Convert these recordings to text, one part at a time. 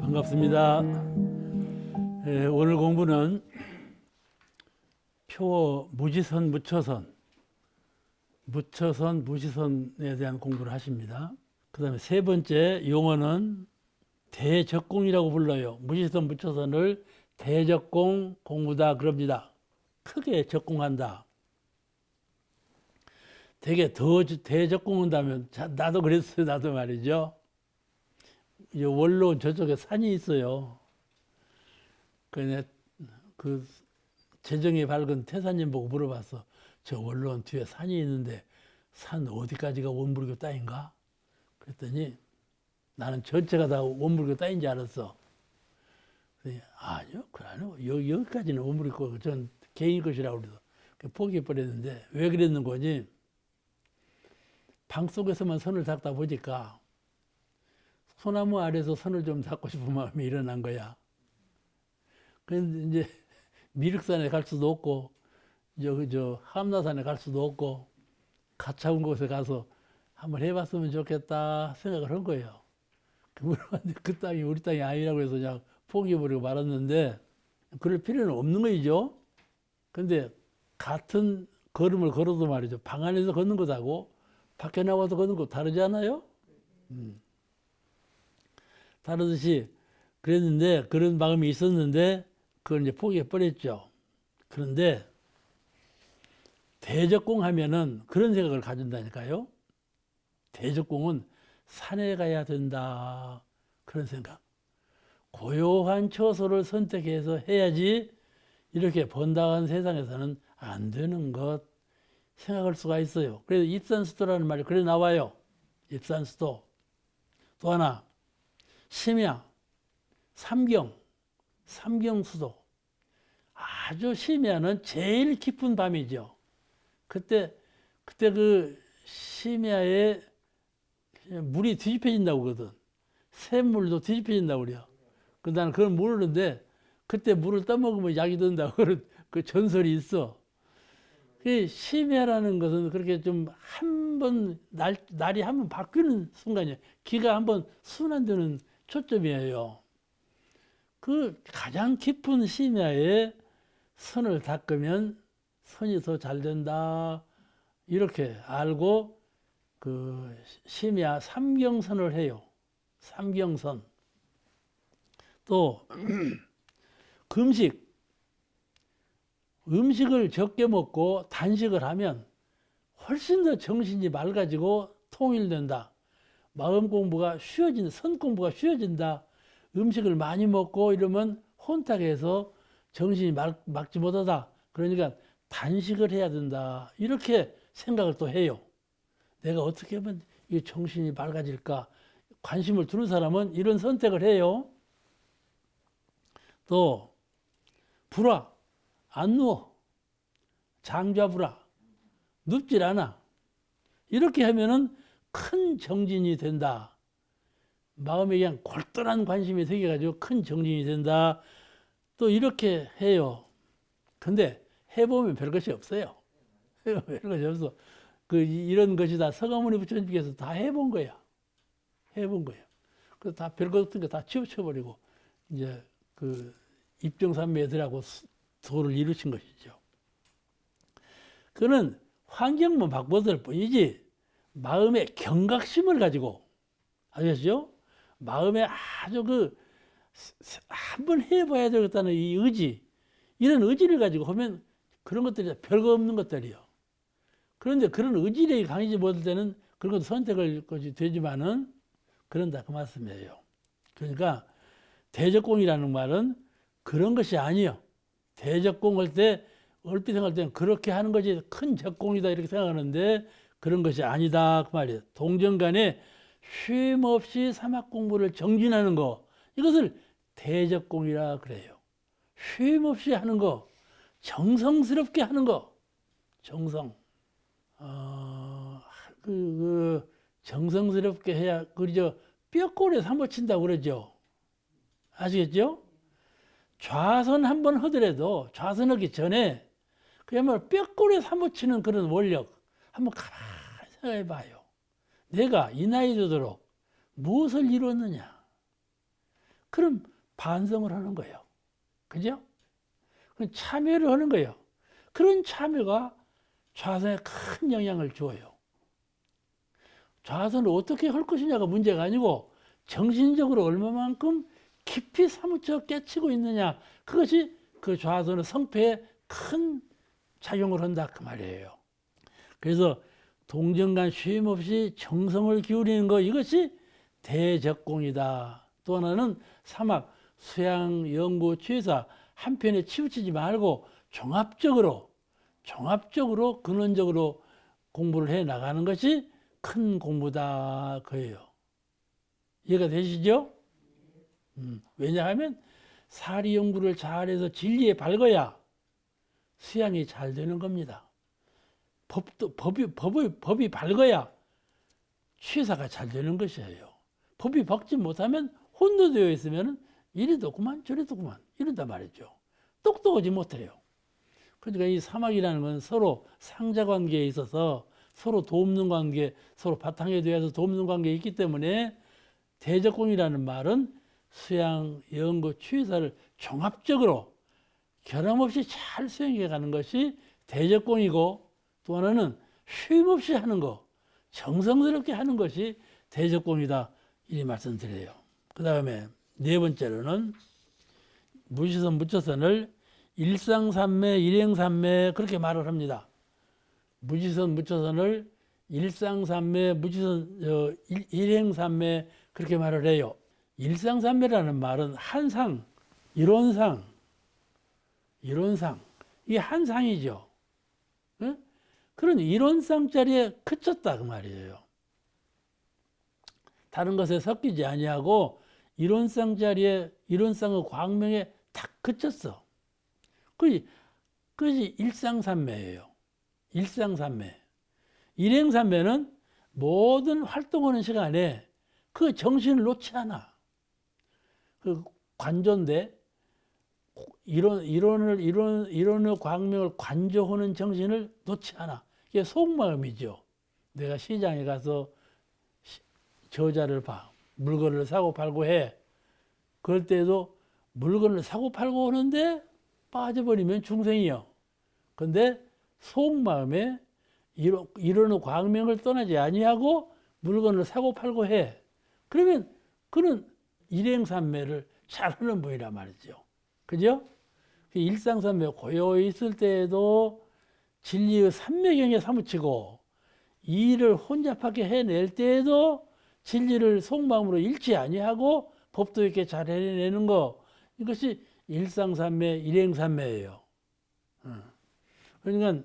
반갑습니다. 오늘 공부는 표어 무지선, 무처선, 무시선에 대한 공부를 하십니다. 그 다음에 세 번째 용어는 대적공이라고 불러요. 무지선, 무처선을 대적공 공부다 그럽니다. 크게 적공한다. 되게 더 대적공한다면, 나도 그랬어요. 나도 말이죠. 원로 저쪽에 산이 있어요. 그 재정이 밝은 태사님 보고 물어봤어. 저 원로원 뒤에 산이 있는데 산 어디까지가 원불교 땅인가? 그랬더니 나는 전체가 다 원불교 땅인 줄 알았어. 그랬더니 아니요, 여기까지는 원불교 전 개인 것이라고 그래서 포기해버렸는데 왜 그랬는 거니? 방 속에서만 선을 닦다 보니까 소나무 아래서 선을 좀 닦고 싶은 마음이 일어난 거야. 그런데 이제 미륵산에 갈 수도 없고, 함나산에 갈 수도 없고, 가차운 곳에 가서 한번 해봤으면 좋겠다 생각을 한 거예요. 그 땅이 우리 땅이 아니라고 해서 그냥 포기해버리고 말았는데, 그럴 필요는 없는 거죠. 근데 같은 걸음을 걸어도 말이죠. 방 안에서 걷는 것하고 밖에 나와서 걷는 거 다르지 않아요? 다르듯이 그랬는데, 그런 마음이 있었는데, 그걸 이제 포기해버렸죠. 그런데, 대적공 하면은 그런 생각을 가진다니까요. 대적공은 산에 가야 된다. 그런 생각. 고요한 처소를 선택해서 해야지 이렇게 번다한 세상에서는 안 되는 것 생각할 수가 있어요. 그래서 입산수도라는 말이 그래 나와요. 입산수도. 또 하나, 심야, 삼경수도. 아주 심야는 제일 깊은 밤이죠. 그때 그 심야에 물이 뒤집혀진다고 그러거든. 샘물도 뒤집혀진다고 그래요. 나는 그걸 모르는데 그때 물을 떠먹으면 약이 된다고 그런 그 전설이 있어. 그 심야라는 것은 그렇게 좀 날이 한 번 바뀌는 순간이에요. 기가 한 번 순환되는 초점이에요. 그 가장 깊은 심야에 선을 닦으면 선이 더 잘 된다. 이렇게 알고 그 심야 삼경선을 해요. 삼경선. 또 음식을 적게 먹고 단식을 하면 훨씬 더 정신이 맑아지고 통일된다. 마음 공부가 쉬워진다. 선 공부가 쉬워진다. 음식을 많이 먹고 이러면 혼탁해서 정신이 맑지 못하다. 그러니까 단식을 해야 된다. 이렇게 생각을 또 해요. 내가 어떻게 하면 이 정신이 맑아질까? 관심을 두는 사람은 이런 선택을 해요. 또 불화, 안 누워. 장좌불화, 눕질 않아. 이렇게 하면은 큰 정진이 된다. 마음에 그냥 골똘한 관심이 생겨가지고 큰 정진이 된다. 또 이렇게 해요. 근데 해보면 별것이 없어요. 별것이 없어. 이런 것이 다 서가모니 부처님께서 다 해본 거야. 해본 거예요. 그래서 다 별것 같은 거 다 치우쳐버리고, 이제 입정산매들하고 도를 이루신 것이죠. 그는 환경만 바꿔줄 뿐이지, 마음의 경각심을 가지고, 아시겠죠? 마음에 아주 한번 해봐야 되겠다는 이 의지, 이런 의지를 가지고 하면 그런 것들이 별거 없는 것들이요. 그런데 그런 의지력이 강해지지 못할 때는 그런 것도 선택을 되지만은 그런다 그 말씀이에요. 그러니까 대적공이라는 말은 그런 것이 아니요. 대적공할 때 얼핏 생각할 때는 그렇게 하는 것이 큰 적공이다 이렇게 생각하는데 그런 것이 아니다 그 말이에요. 동정간에 쉼 없이 사막 공부를 정진하는 거, 이것을 대적공이라 그래요. 쉼 없이 하는 거, 정성스럽게 하는 거. 정성. 정성스럽게 해야, 뼈골에 사모 친다고 그러죠. 아시겠죠? 좌선 한번 하더라도 좌선하기 전에 그야말로 뼈골에 사무치는 그런 원력. 한번 가만히 생각해 봐요. 내가 이 나이 되도록 무엇을 이뤘느냐. 그럼 반성을 하는 거예요. 그죠? 참여를 하는 거예요. 그런 참여가 좌선에 큰 영향을 줘요. 좌선을 어떻게 할 것이냐가 문제가 아니고 정신적으로 얼마만큼 깊이 사무쳐 깨치고 있느냐. 그것이 그 좌선의 성패에 큰 작용을 한다 그 말이에요. 그래서 동정간 쉼 없이 정성을 기울이는 것, 이것이 대적공이다. 또 하나는 사막 수양 연구 취사 한편에 치우치지 말고 종합적으로 근원적으로 공부를 해 나가는 것이 큰 공부다 그예요. 이해가 되시죠? 왜냐하면 사리 연구를 잘해서 진리에 밝아야 수양이 잘 되는 겁니다. 법이 밝아야 취사가 잘 되는 것이에요. 법이 밝지 못하면 혼도되어 있으면 이리도 그만 저리도 그만 이런단 말이죠. 똑똑하지 못해요. 그러니까 이 사막이라는 건 서로 상자 관계에 있어서 서로 돕는 관계, 서로 바탕에 대해서 돕는 관계에 있기 때문에 대적공이라는 말은 수양, 연구, 취사를 종합적으로 결함 없이 잘 수행해 가는 것이 대적공이고, 또 하나는 쉼 없이 하는 거, 정성스럽게 하는 것이 대적공이다. 이 말씀드려요. 그 다음에 네 번째로는 무시선, 무처선을 일상삼매, 일행삼매 그렇게 말을 합니다. 무지선, 무처선을 일상삼매, 무지선, 일행삼매 그렇게 말을 해요. 일상삼매라는 말은 한상, 이론상, 이게 한상이죠. 네? 그런 이론상짜리에 그쳤다 그 말이에요. 다른 것에 섞이지 아니하고 이론상짜리에, 이론상의 광명에 딱 그쳤어. 그것이 일상삼매예요. 일상삼매. 일행삼매는 모든 활동하는 시간에 그 정신을 놓지 않아. 그 관조인데 이론의 광명을 관조하는 정신을 놓지 않아. 이게 속마음이죠. 내가 시장에 가서 저자를 봐. 물건을 사고 팔고 해. 그럴 때도 물건을 사고 팔고 하는데 빠져버리면 중생이요. 근데 속마음에 이론의 광명을 떠나지 아니하고 물건을 사고 팔고 해. 그러면 그는 일행삼매를 잘하는 분이란 말이죠. 그죠? 일상삼매 고요히 있을 때에도 진리의 삼매경에 사무치고 이 일을 혼잡하게 해낼 때에도 진리를 속마음으로 잃지 아니하고 법도 있게 잘 해내는 거, 이것이 일상삼매, 일행삼매예요. 그러니까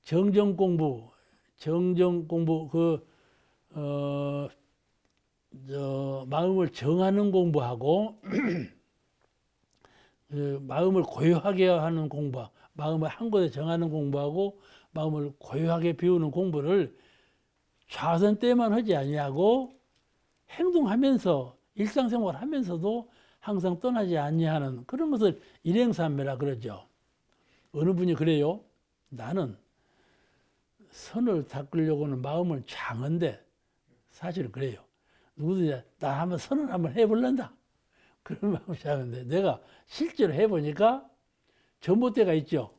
정정공부 마음을 정하는 공부하고 마음을 고요하게 하는 공부, 마음을 한 곳에 정하는 공부하고 마음을 고요하게 비우는 공부를 좌선 때만 하지 아니하고 행동하면서 일상생활 하면서도 항상 떠나지 아니하는 그런 것을 일행삼매라 그러죠. 어느 분이 그래요. 나는 선을 닦으려고는 마음은 장한데, 사실은 그래요. 누구든지 나 한번 선을 한번 해볼란다. 그런 마음이 작은데, 내가 실제로 해보니까 전봇대가 있죠.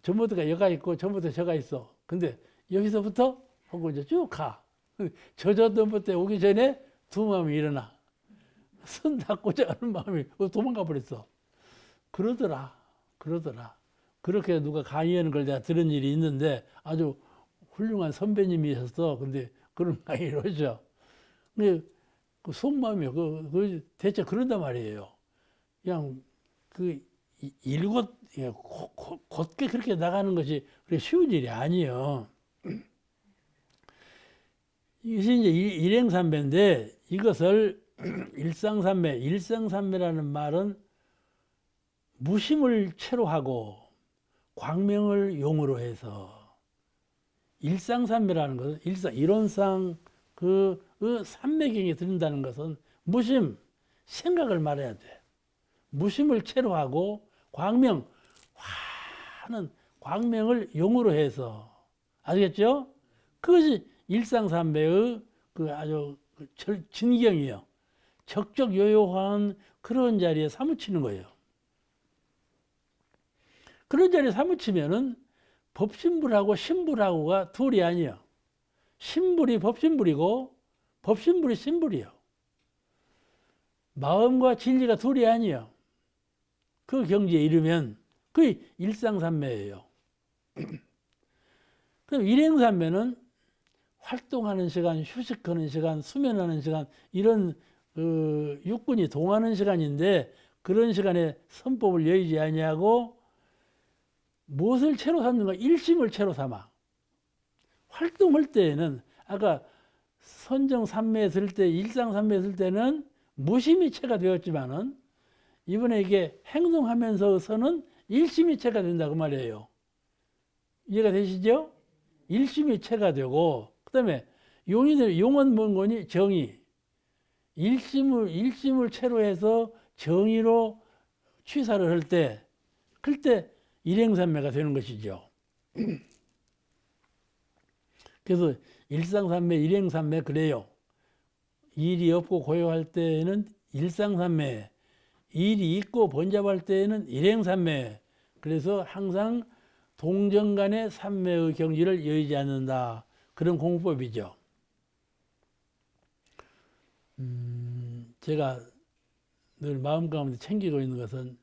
전봇대가 여가 있고 전봇대 저가 있어. 근데 여기서부터 하고 이제 쭉 가. 저 전봇대 오기 전에 두 마음이 일어나. 선 닦고자 하는 마음이 도망가 버렸어. 그러더라. 그렇게 누가 강의하는 걸 내가 들은 일이 있는데 아주 훌륭한 선배님이셨어. 근데 그런 강의를 하죠. 근데 그 속마음이 대체 그런단 말이에요. 그냥 일곱 곧게 그렇게 나가는 것이 그렇게 쉬운 일이 아니에요. 이것이 이제 일행삼매인데 이것을 일상삼매라는 말은 무심을 채로 하고 광명을 용으로 해서, 일상삼매라는 것은 이론상 그 삼매경에 들린다는 것은 무심, 생각을 말해야 돼. 무심을 채로 하고 광명, 하는 광명을 용으로 해서 아시겠죠? 그것이 일상삼매의 그 아주 진경이요. 적적요요한 그런 자리에 사무치는 거예요. 그런 자리에 사무치면은 법신불하고 신불하고가 둘이 아니에요. 신불이 법신불이고 법신불이 신불이요. 마음과 진리가 둘이 아니에요. 그 경지에 이르면 그게 일상삼매예요. 그럼 일행삼매는 활동하는 시간, 휴식하는 시간, 수면하는 시간 이런 육군이 동하는 시간인데 그런 시간에 선법을 여의지 아니하고 무엇을 채로 삼는가? 일심을 채로 삼아. 활동할 때에는 아까 선정삼매에 들 때, 일상삼매에 들 때는 무심이 채가 되었지만은 이번에 이게 행동하면서서는 일심이 채가 된다고 말이에요. 이해가 되시죠? 일심이 채가 되고 그다음에 용은 뭔 거니? 정의. 일심을 채로 해서 정의로 취사를 할 때, 그때 일행삼매가 되는 것이죠. 그래서 일상삼매, 일행삼매 그래요. 일이 없고 고요할 때에는 일상삼매, 일이 있고 번잡할 때에는 일행삼매. 그래서 항상 동정 간의 삼매의 경지를 여의지 않는다. 그런 공부법이죠. 제가 늘 마음 가운데 챙기고 있는 것은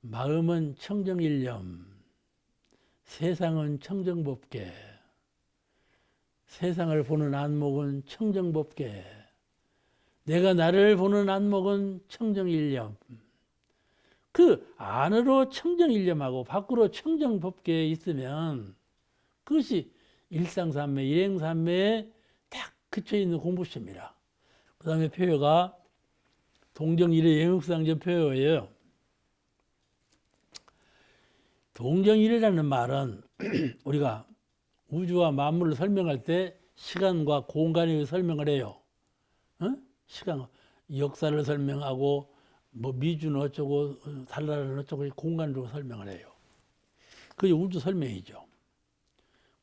마음은 청정일념, 세상은 청정법계, 세상을 보는 안목은 청정법계, 내가 나를 보는 안목은 청정일념. 그 안으로 청정일념하고 밖으로 청정법계에 있으면 그것이 일상삼매, 일행삼매에 딱 그쳐있는 공부심이라. 그 다음에 표효가 동정일의 영육상전 표효예요. 동정일이라는 말은 우리가 우주와 만물을 설명할 때 시간과 공간을 설명을 해요. 시간, 역사를 설명하고 뭐 미주는 어쩌고 달나라는 어쩌고 공간으로 설명을 해요. 그게 우주 설명이죠.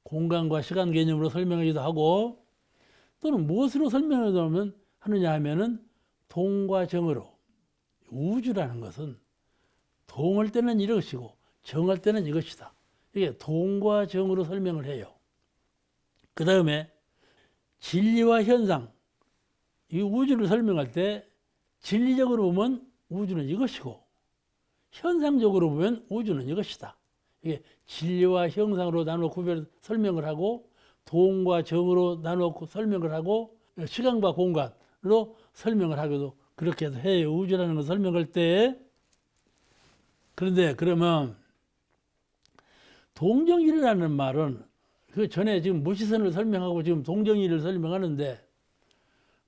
공간과 시간 개념으로 설명하기도 하고 또는 무엇으로 하느냐 하면은 동과 정으로. 우주라는 것은 동할 때는 이것이고 정할 때는 이것이다. 이게 동과 정으로 설명을 해요. 그 다음에 진리와 현상, 이 우주를 설명할 때 진리적으로 보면 우주는 이것이고 현상적으로 보면 우주는 이것이다. 이게 진리와 형상으로 나눠 구별 설명을 하고 동과 정으로 나눠 설명을 하고 시간과 공간으로 설명을 하기도 그렇게 해요. 우주라는 걸 설명할 때. 그런데 그러면 동정일이라는 말은 그 전에 지금 무시선을 설명하고 지금 동정일을 설명하는데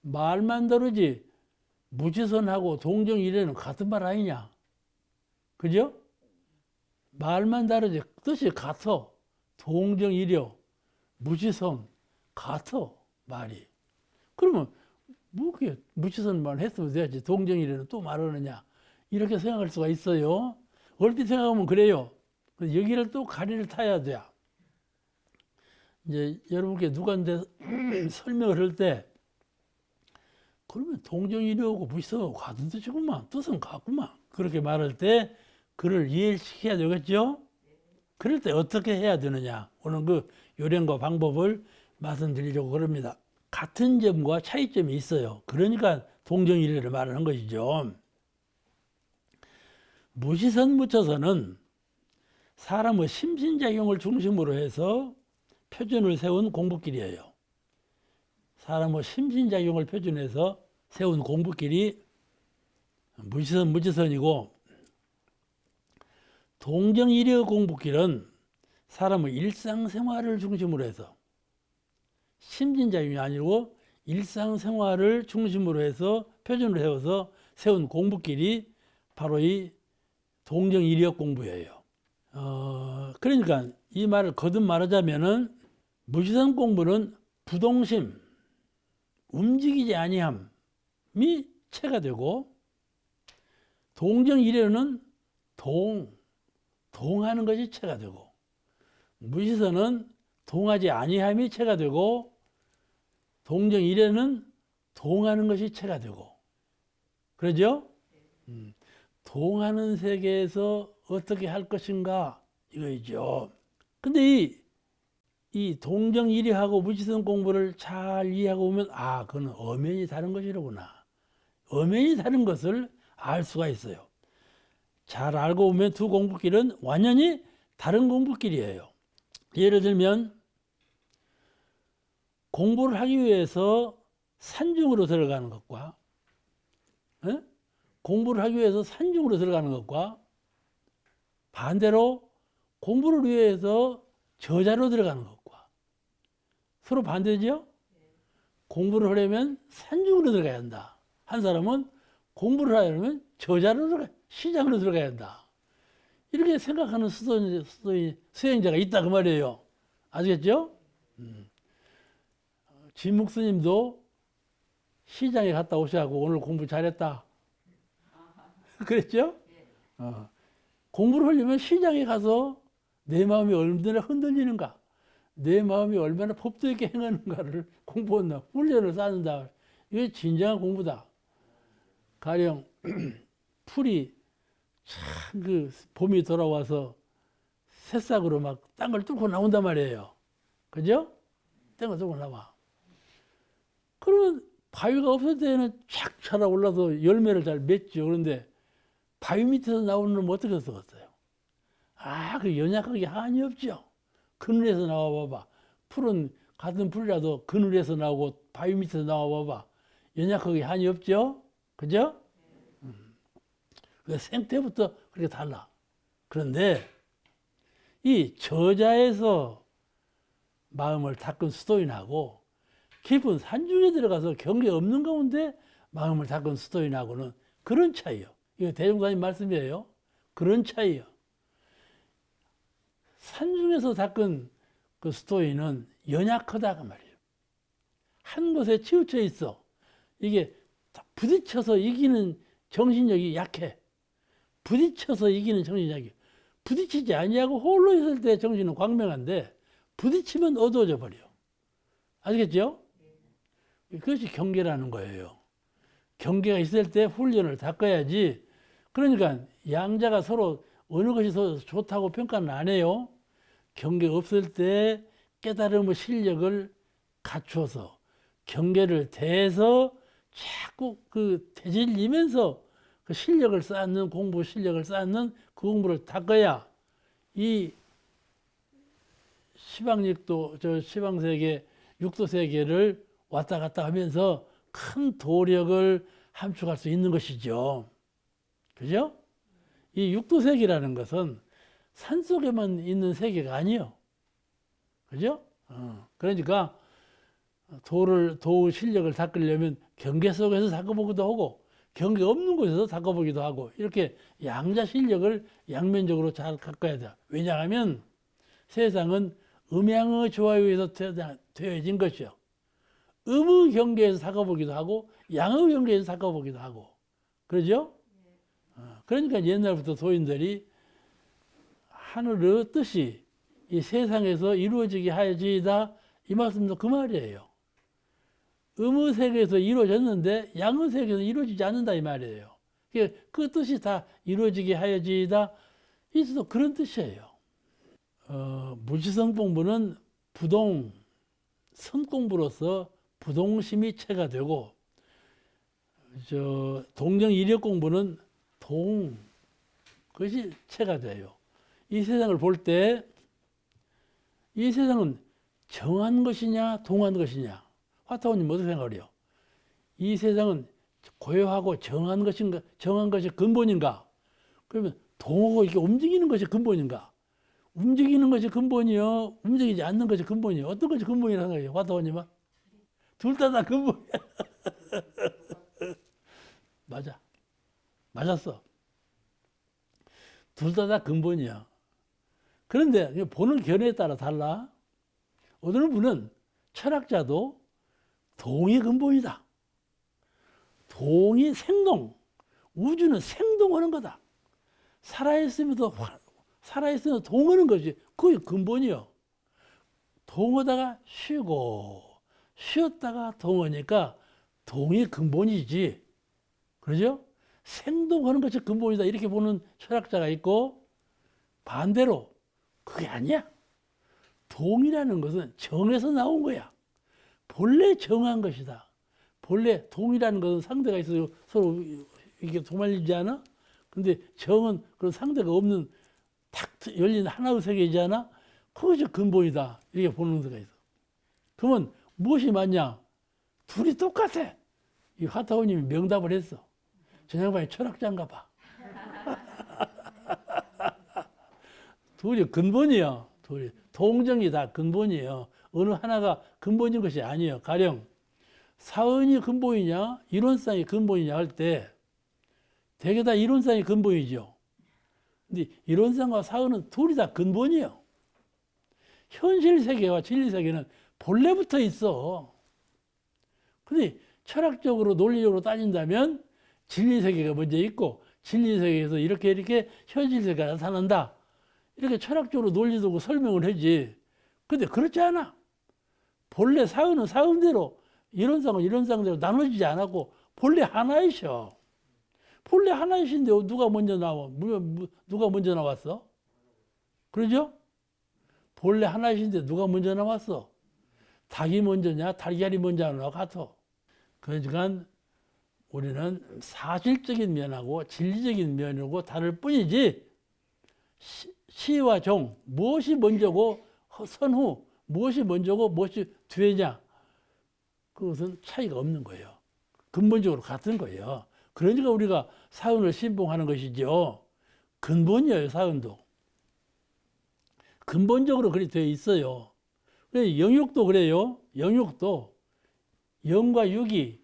말만 다르지 무지선하고 동정일에는 같은 말 아니냐? 그죠? 말만 다르지 뜻이 같아. 동정일이요, 무지선 같아 말이. 그러면 뭐 그게 무지선만 했으면 돼야지 동정일에는 또 말하느냐? 이렇게 생각할 수가 있어요. 얼핏 생각하면 그래요. 여기를 또 가리를 타야 돼. 이제 여러분께 누구한테 설명을 할 때 그러면 동정이려고 무시하고 같은 뜻이구만. 뜻은 같구만. 그렇게 말할 때 그를 이해시켜야 되겠죠? 그럴 때 어떻게 해야 되느냐? 오늘 그 요령과 방법을 말씀드리려고 그럽니다. 같은 점과 차이점이 있어요. 그러니까 동정이래를 말하는 것이죠. 무시선 묻혀서는 사람의 심신작용을 중심으로 해서 표준을 세운 공부길이에요. 사람의 심신작용을 표준해서 세운 공부길이 무지선, 무지선이고 동정일의 공부길은 사람의 일상생활을 중심으로 해서 심신작용이 아니고 일상생활을 중심으로 해서 표준을 세워서 세운 공부길이 바로 이 동정일의 공부예요. 그러니까 이 말을 거듭 말하자면은 무지선 공부는 부동심, 움직이지 아니함이 체가 되고 동정일에는 동하는 것이 체가 되고, 무시선은 동하지 아니함이 체가 되고, 동정일에는 동하는 것이 체가 되고, 그러죠? 동하는 세계에서 어떻게 할 것인가 이거이죠. 근데 이 동정일이하고 무지성 공부를 잘 이해하고 보면 그건 엄연히 다른 것이로구나. 엄연히 다른 것을 알 수가 있어요. 잘 알고 보면 두 공부길은 완전히 다른 공부길이에요. 예를 들면 공부를 하기 위해서 산중으로 들어가는 것과 공부를 하기 위해서 산중으로 들어가는 것과 반대로 공부를 위해서 저자로 들어가는 것과 서로 반대죠? 공부를 하려면 산중으로 들어가야 한다. 한 사람은 공부를 하려면 저자로 시장으로 들어가야 한다. 이렇게 생각하는 수행자가 있다 그 말이에요. 아시겠죠? 진묵 스님도 시장에 갔다 오셔갖고 오늘 공부 잘했다. 그랬죠? 공부를 하려면 시장에 가서 내 마음이 얼마나 흔들리는가, 내 마음이 얼마나 법도 있게 행하는가를 공부한다. 훈련을 쌓는다. 이게 진정한 공부다. 가령 풀이 참 봄이 돌아와서 새싹으로 막 땅을 뚫고 나온단 말이에요. 그죠? 땅을 뚫고 나와. 그러면 바위가 없을 때는 쫙 자라올라서 열매를 잘 맺죠. 그런데 바위 밑에서 나오는 놈은 어떻게 썩었어요? 그 연약하게 한이 없죠. 그늘에서 나와 봐봐. 풀은 같은 풀이라도 그늘에서 나오고 바위 밑에서 나와 봐봐. 연약하게 한이 없죠? 그죠? 생태부터 그렇게 달라. 그런데 이 저자에서 마음을 닦은 수도인하고 깊은 산중에 들어가서 경계 없는 가운데 마음을 닦은 수도인하고는 그런 차이요. 이거 대종사님 말씀이에요. 그런 차이요. 산중에서 닦은 그 수도인은 연약하다 그 말이에요. 한 곳에 치우쳐 있어. 이게 부딪혀서 이기는 정신력이 약해. 부딪혀서 이기는 정신력이. 부딪히지 아니하고 홀로 있을 때 정신은 광명한데 부딪히면 어두워져 버려. 아시겠죠? 그것이 경계라는 거예요. 경계가 있을 때 훈련을 닦아야지. 그러니까 양자가 서로 어느 것이 더 좋다고 평가는 안 해요. 경계 없을 때 깨달음의 실력을 갖추어서 경계를 대해서 자꾸 되질리면서 그 실력을 쌓는 공부 실력을 쌓는 그 공부를 닦아야 이 시방육도 저 시방세계 육도세계를 왔다 갔다 하면서 큰 도력을 함축할 수 있는 것이죠. 그죠? 이 육도세계라는 것은 산속에만 있는 세계가 아니에요. 그죠? 그러니까 도의 실력을 닦으려면 경계 속에서 닦아보기도 하고 경계 없는 곳에서 닦아보기도 하고 이렇게 양자 실력을 양면적으로 잘 가꿔야 돼요. 왜냐하면 세상은 음양의 조화에 의해서 되어진 것이요. 음의 경계에서 닦아보기도 하고 양의 경계에서 닦아보기도 하고 그러죠? 그러니까 옛날부터 도인들이 하늘의 뜻이 이 세상에서 이루어지게 하여지이다 이 말씀도 그 말이에요. 음의 세계에서 이루어졌는데 양의 세계에서 이루어지지 않는다 이 말이에요. 그 뜻이 다 이루어지게 하여지이다 이도 그런 뜻이에요. 무지성 공부는 부동 선공부로서 부동심이 체가 되고 동정 이력 공부는 그것이 체가 돼요. 이 세상을 볼 때 이 세상은 정한 것이냐 동한 것이냐 화타원님 어떻게 생각해요? 이 세상은 고요하고 정한 것인가 정한 것이 근본인가? 그러면 동하고 이렇게 움직이는 것이 근본인가? 움직이는 것이 근본이요 움직이지 않는 것이 근본이요 어떤 것이 근본이라고 생각해요? 화타원님은? 둘 다 근본이야. 맞았어. 둘 다 근본이야. 그런데 보는 견해에 따라 달라. 어느 분은 철학자도 동이 근본이다. 동이 생동, 우주는 생동하는 거다. 살아있으면서 살아있으면 동하는 것이 그게 근본이요. 동하다가 쉬고 쉬었다가 동하니까 동이 근본이지. 그러죠? 생동하는 것이 근본이다. 이렇게 보는 철학자가 있고, 반대로 그게 아니야. 동이라는 것은 정에서 나온 거야. 본래 정한 것이다. 본래 동이라는 것은 상대가 있어서 서로 이게 도말리지 않아? 근데 정은 그런 상대가 없는 탁 열린 하나의 세계이지 않아? 그것이 근본이다. 이렇게 보는 데가 있어. 그러면 무엇이 맞냐? 둘이 똑같아. 이 화타오님이 명답을 했어. 저 양반이 철학자인가 봐. 둘이 근본이요. 둘이. 동정이 다 근본이에요. 어느 하나가 근본인 것이 아니에요. 가령 사은이 근본이냐 이론상이 근본이냐 할 때 대개 다 이론상이 근본이죠. 근데 이론상과 사은은 둘이 다 근본이에요. 현실 세계와 진리 세계는 본래부터 있어. 근데 철학적으로 논리적으로 따진다면 진리 세계가 먼저 있고 진리 세계에서 이렇게 현실 세계가 나타난다. 이렇게 철학적으로 논리적으로 설명을 하지. 근데 그렇지 않아. 본래 사은은 사은대로 이론상은 이론상대로 나눠지지 않았고 본래 하나이셔. 본래 하나이신데 누가 먼저 나와? 누가 먼저 나왔어? 그러죠? 본래 하나이신데 누가 먼저 나왔어? 닭이 먼저냐 달걀이 먼저냐 같아. 그러니까 우리는 사실적인 면하고 진리적인 면하고 다를 뿐이지 시와 종 무엇이 먼저고 선후 무엇이 먼저고 무엇이 뒤에냐 그것은 차이가 없는 거예요. 근본적으로 같은 거예요. 그러니까 우리가 사은을 신봉하는 것이죠. 근본이에요. 사은도 근본적으로 그렇게 되어 있어요. 영육도 그래요. 영육도 영과 육이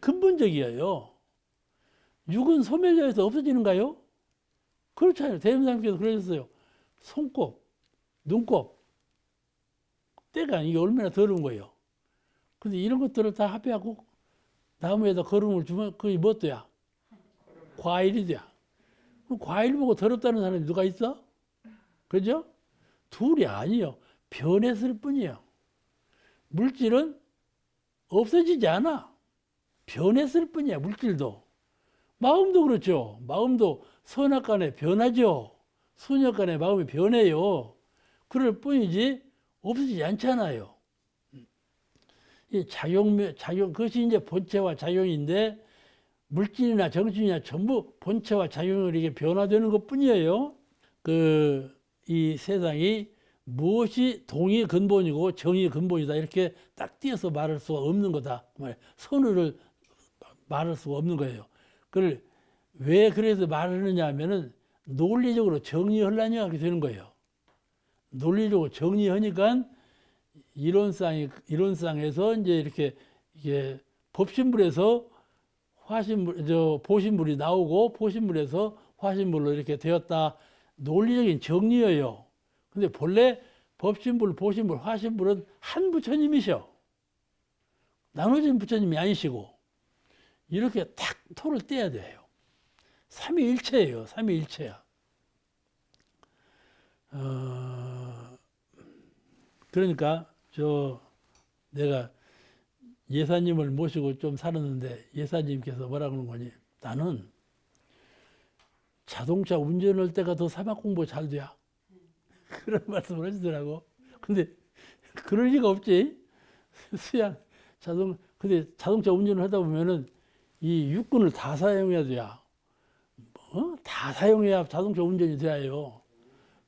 근본적이에요. 육은 소멸되어서 없어지는가요? 그렇잖아요. 대림사님께서 그러셨어요. 손꼽, 눈꼽, 때가 이게 얼마나 더러운 거예요. 근데 이런 것들을 다 합해갖고 나무에다 거름을 주면 그게 뭣도야? 과일이 돼야. 과일 보고 더럽다는 사람이 누가 있어? 그죠? 둘이 아니요. 변했을 뿐이에요. 물질은 없어지지 않아. 변했을 뿐이야, 물질도. 마음도 그렇죠. 마음도 선악간에 변하죠. 순역간에 마음이 변해요. 그럴 뿐이지 없어지지 않잖아요. 이 작용, 그것이 이제 본체와 작용인데 물질이나 정신이나 전부 본체와 작용을 이게 변화되는 것 뿐이에요. 이 세상이 무엇이 동이 근본이고 정이 근본이다 이렇게 딱 띄어서 말할 수가 없는 거다. 선을 말할 수가 없는 거예요. 그걸 왜 그래서 말하느냐 하면은 논리적으로 정리하려니까 하게 되는 거예요. 논리적으로 정리하니까 이론상에서 이제 이게 법신물에서 보신물이 나오고 보신물에서 화신물로 이렇게 되었다. 논리적인 정리예요. 근데 본래 법신물, 보신물, 화신물은 한 부처님이셔. 나눠진 부처님이 아니시고 이렇게 탁 토를 떼야 돼요. 삼위일체예요. 삼위일체야. 그러니까 내가 예사님을 모시고 좀 살았는데 예사님께서 뭐라고 하는 거니? 나는 자동차 운전할 때가 더 사막 공부 잘 돼야. 그런 말씀을 하시더라고. 근데 그럴 리가 없지. 근데 자동차 운전을 하다 보면은 이 육군을 다 사용해야 돼야. 다 사용해야 자동차 운전이 돼요.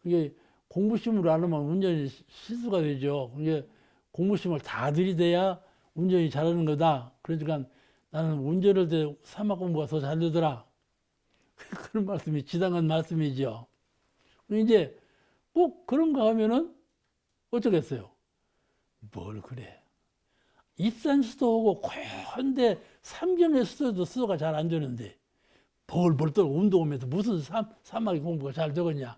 그게 공부심을 안 하면 운전이 실수가 되죠. 그게 공부심을 다 들이대야 운전이 잘하는 거다. 그러니까 나는 운전할 때 사막 공부가 더 잘 되더라. 그런 말씀이 지당한 말씀이죠. 이제 꼭 그런가 하면은 어쩌겠어요? 뭘 그래? 입산 수도하고 고연데 삼경의 수도도 수도가 잘 안 되는데 벌벌 떨고 운동하면서 무슨 사막의 공부가 잘 되겠냐?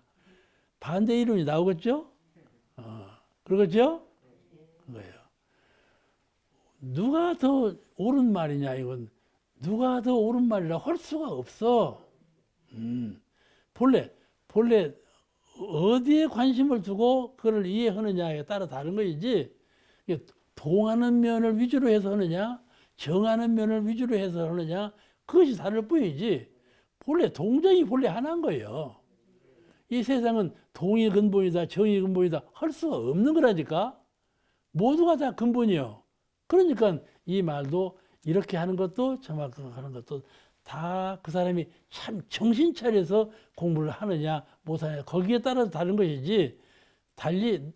반대 이론이 나오겠죠? 그러겠죠? 그거예요. 누가 더 옳은 말이냐 이건 누가 더 옳은 말이라 할 수가 없어. 본래 본래 어디에 관심을 두고 그걸 이해하느냐에 따라 다른 것이지, 이게 동하는 면을 위주로 해서 하느냐, 정하는 면을 위주로 해서 하느냐, 그것이 다를 뿐이지, 본래 동정이 본래 하나인 거예요. 이 세상은 동이 근본이다, 정이 근본이다 할 수가 없는 거라니까. 모두가 다 근본이요. 그러니까 이 말도 이렇게 하는 것도 저만큼 하는 것도 다 그 사람이 참 정신 차려서 공부를 하느냐 못하느냐 거기에 따라서 다른 것이지, 달리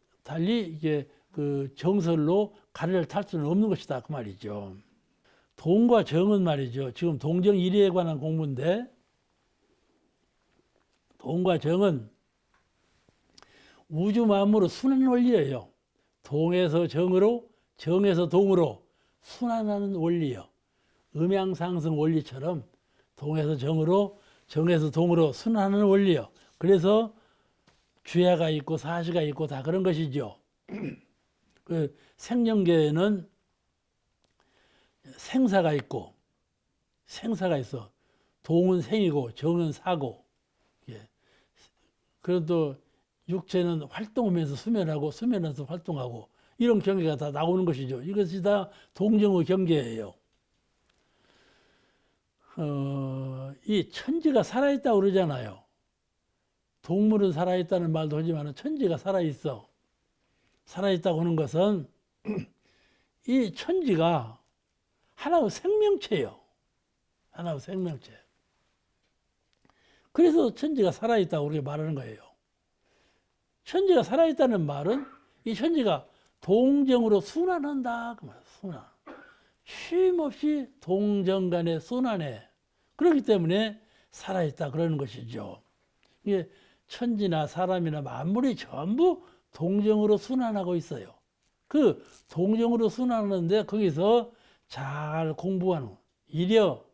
이게 그 정설로 가래를 탈 수는 없는 것이다 그 말이죠. 동과 정은 말이죠. 지금 동정일의에 관한 공부인데, 동과 정은 우주 만물의 순환 원리예요. 동에서 정으로, 정에서 동으로 순환하는 원리요. 음양상승 원리처럼 동에서 정으로, 정에서 동으로 순환하는 원리요. 그래서 주야가 있고 사시가 있고 다 그런 것이죠. 그 생명계에는 생사가 있고, 생사가 있어. 동은 생이고 정은 사고. 예. 그래도 육체는 활동하면서 수면하고 수면하면서 활동하고 이런 경계가 다 나오는 것이죠. 이것이 다 동정의 경계예요. 이 천지가 살아있다고 그러잖아요. 동물은 살아있다는 말도 하지만 천지가 살아있어. 살아있다고 하는 것은 이 천지가 하나의 생명체예요. 하나의 생명체. 그래서 천지가 살아있다고 그렇게 말하는 거예요. 천지가 살아있다는 말은 이 천지가 동정으로 순환한다 그 말이에요. 순환. 쉼없이 동정 간에 순환해. 그렇기 때문에 살아있다 그러는 것이죠. 이게 천지나 사람이나 만물이 전부 동정으로 순환하고 있어요. 그 동정으로 순환하는데 거기서 잘 공부하는 이려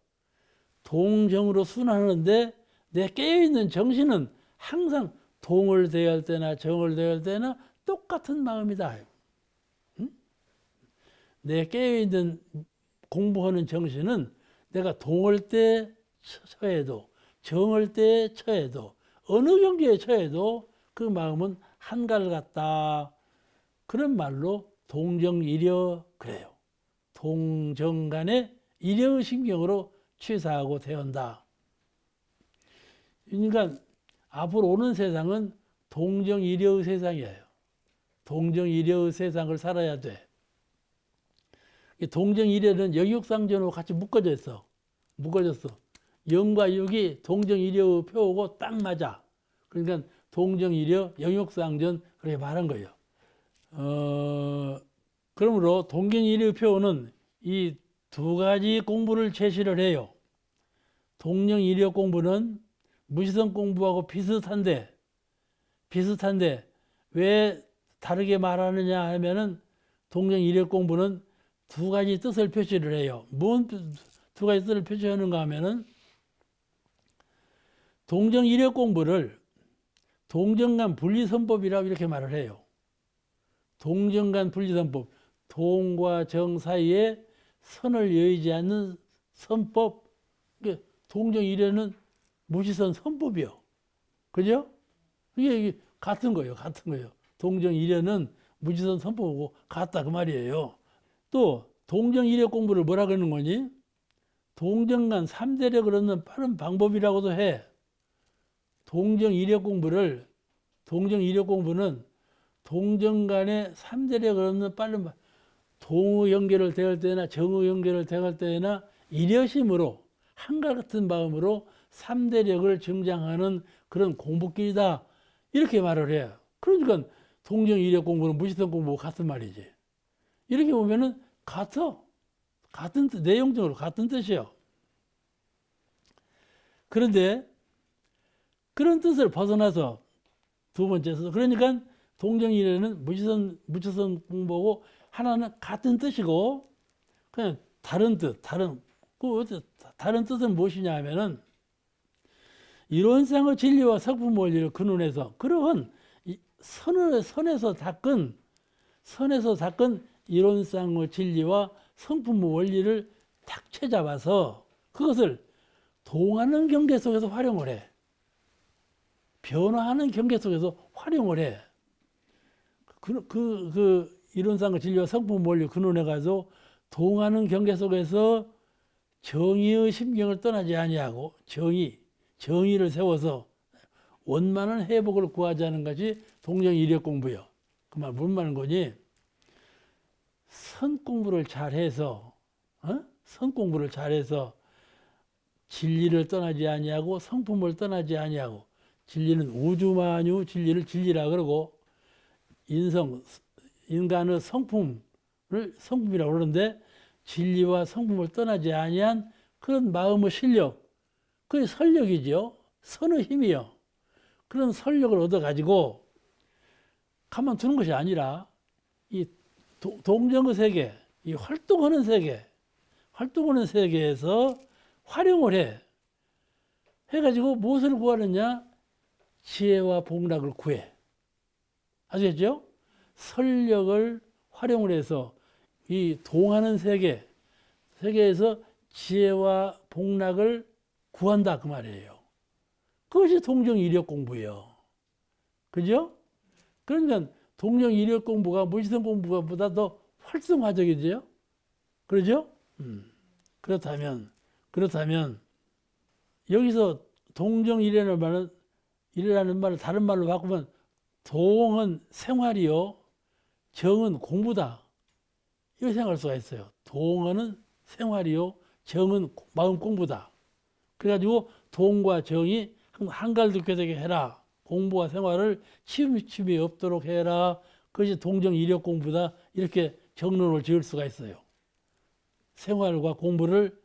동정으로 순환하는데 내 깨어있는 정신은 항상 동을 대할 때나 정을 대할 때나 똑같은 마음이다. 응? 내 깨어있는 공부하는 정신은 내가 동을 때 처해도 정을 때 처해도 어느 경계에 처해도 그 마음은 한결같다. 그런 말로 동정이려 그래요. 동정 간의 이려신경으로 취사하고 대한다. 그러니까 앞으로 오는 세상은 동정이려의 세상이에요. 동정이려의 세상을 살아야 돼. 동정이려는 영육상전으로 같이 묶어져 있어. 묶어졌어. 영과 육이 동정이려의 표고 딱 맞아. 그러니까 동정이려, 영육상전 그렇게 말한 거예요. 그러므로 동정이려의 표는 이 두 가지 공부를 제시를 해요. 동정이려 공부는 무지성 공부하고 비슷한데 왜 다르게 말하느냐 하면은 동정이려 공부는 두 가지 뜻을 표시를 해요. 뭔 두 가지 뜻을 표시하는가 하면은 동정이려 공부를 동정간 분리선법이라고 이렇게 말을 해요. 동정간 분리선법, 동과 정 사이에 선을 여의지 않는 선법. 동정이려는 무지선 선법이요. 그죠? 이게 같은 거예요. 같은 거예요. 동정이려는 무지선 선법이고 같다 그 말이에요. 또 동정이려 공부를 뭐라 그러는 거니? 동정간 3대력을 얻는 빠른 방법이라고도 해. 동정이려 공부는 동정간의 3대력을 얻는 빠른 동의 연계를 대할 때나 정의 연계를 대할 때나 이려심으로 한결같은 마음으로 3대력을 증장하는 그런 공부길이다. 이렇게 말을 해요. 그러니까 동정이려 공부는 무지성 공부와 같은 말이지. 이렇게 보면은 같은 뜻, 내용적으로 같은 뜻이요. 그런데 그런 뜻을 벗어나서 두 번째 서 그러니까 동정이려는 무지성 공부고 하나는 같은 뜻이고 그냥 다른 뜻, 다른 뜻은 무엇이냐 하면은 이론상의 진리와 성품 원리를 근원해서 그러한 선에서 닦은 이론상의 진리와 성품 원리를 탁 채잡아서 그것을 동하는 경계 속에서 활용을 해. 변화하는 경계 속에서 활용을 해. 이론상의 진리와 성품 원리 근원해가지고 동하는 경계 속에서 정의의 심경을 떠나지 아니하고 정의를 세워서 원만한 회복을 구하자는 것이 동정이력 공부요. 그 말 무슨 말인 거니? 선 공부를 잘해서 선 공부를 잘해서 진리를 떠나지 아니하고 성품을 떠나지 아니하고, 진리는 우주만유 진리를 진리라 그러고 인간의 성품이라고 그러는데, 진리와 성품을 떠나지 아니한 그런 마음의 실력, 그게 설력이죠. 선의 힘이요. 그런 설력을 얻어가지고 가만 두는 것이 아니라 이 동정의 세계, 이 활동하는 세계에서 활용을 해가지고 무엇을 구하느냐? 지혜와 복락을 구해. 아시겠죠? 설력을 활용을 해서 이 동하는 세계에서 지혜와 복락을 구한다, 그 말이에요. 그것이 동정이력 공부예요. 그죠? 그러니까 동정이력 공부가 무지성 공부보다 더 활성화적이죠. 그러죠? 그렇다면 여기서 동정이라는 말을 다른 말로 바꾸면 동은 생활이요, 정은 공부다, 이렇게 생각할 수가 있어요. 동은 생활이요, 정은 마음 공부다. 그래가지고 동과 정이 한갈두게 되게 해라. 공부와 생활을 치움이 없도록 해라. 그것이 동정이력 공부다. 이렇게 정론을 지을 수가 있어요. 생활과 공부를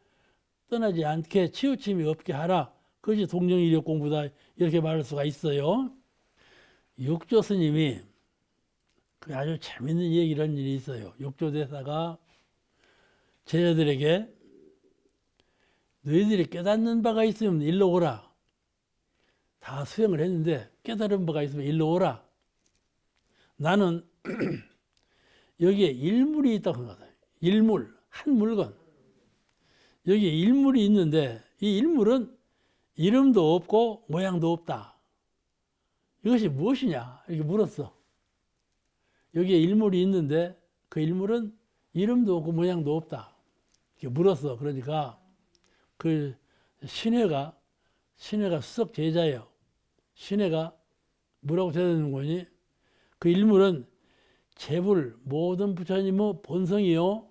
떠나지 않게 치우침이 없게 하라. 그것이 동정이력 공부다. 이렇게 말할 수가 있어요. 육조 스님이 아주 재밌는 얘기를 한 일이 있어요. 육조 대사가 제자들에게 너희들이 깨닫는 바가 있으면 일로 오라. 다 수행을 했는데 깨달은 바가 있으면 일로 오라. 나는 여기에 일물이 있다고 생각해요. 일물, 한 물건. 여기에 일물이 있는데 이 일물은 이름도 없고 모양도 없다. 이것이 무엇이냐? 이렇게 물었어. 여기에 일물이 있는데 그 일물은 이름도 없고 모양도 없다. 이렇게 물었어. 그러니까 그 신회가 수석 제자예요. 신회가 뭐라고 대답하는 거니? 그 일물은 재불 모든 부처님의 본성이요,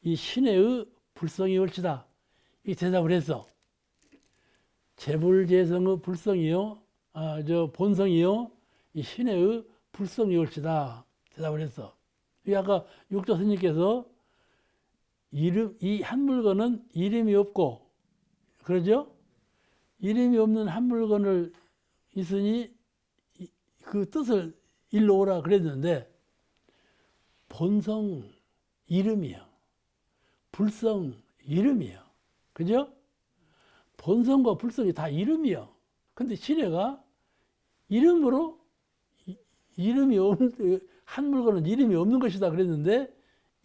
이 신회의 불성이 옳지다. 이 대답을 했어. 재불재성의 불성이요, 본성이요, 이 신회의 불성이 옳지다. 대답을 했어. 이 아까 육조 스님께서 이 한 물건은 이름이 없고, 그러죠? 이름이 없는 한 물건을 있으니 그 뜻을 일로 오라 그랬는데, 본성 이름이요, 불성 이름이요. 그죠? 본성과 불성이 다 이름이요. 근데 신혜가 이름으로 이름이 없는, 한 물건은 이름이 없는 것이다 그랬는데